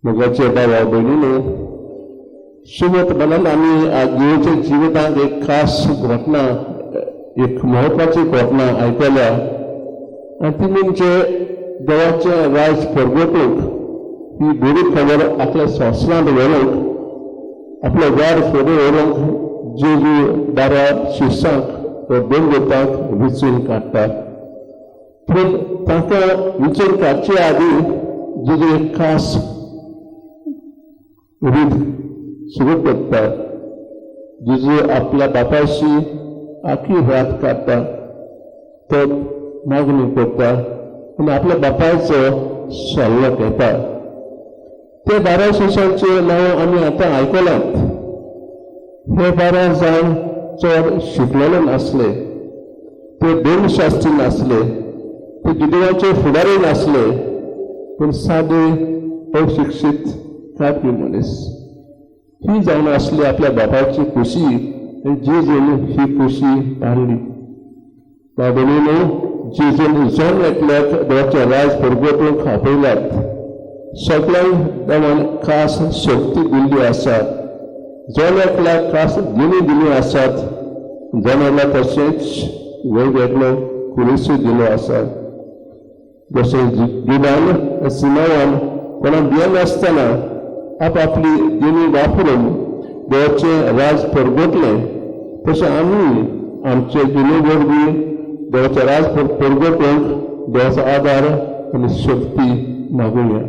मोगाचे भावा भयणीनो, सोबत म्हणाल आम्ही आज देवाच्या जिवितांत एक खास घटना, एक महत्वाची घटना ऐकल्या आणि ती म्हणजे देवाचे राज परगटूंक ही बरी खबर आपल्या संवसारांत व्हरूंक आपल्या वार फुडें व्हरूंक जेजू बारा शिश्यांक वा देवदूतांक विचून काडटात. पूण तांकां विचून काडचे आदीं जेजू एक खास रीत सुरू करता. जेजू आपल्या बापायची आखी रात काडटा, तो मागणी करता आनी आपल्या बापायचो सल्लो घेता. ते 12 शिश्यांचे नांव आमी आतां आयकलात. हे 12 जाण चड शिकलेले नासले, ते धर्मशास्त्री नासले, ते जुदेवांचे फुडारी नासले, पूण सादे अशिक्षीत कापी मनीस. ही जावन आसली आपल्या बापायची खुशी आनी जेजून ही खुशी पाळली. भयणीनो, जेजून जल्म एकल्याक देवाचें राज परगटूंक आपयल्यात. सगळ्यांक देवान खास शक्ती दिल्ली आसात, जल्म एकल्याक खास गिणी दिल्ली आसात, जल्माला तशेंच वेगवेगळो कुडीसूय दिलो आसा. जशें जुदान सिमोनान कोणाक भियेन नासतना आपली गिणी वापरून देवाचें राज परगटलें, तशें आमी आमचे गिणी वरवीं देवाचें राज परगटूंक देवाचो आदार आनी शक्ती मागुया.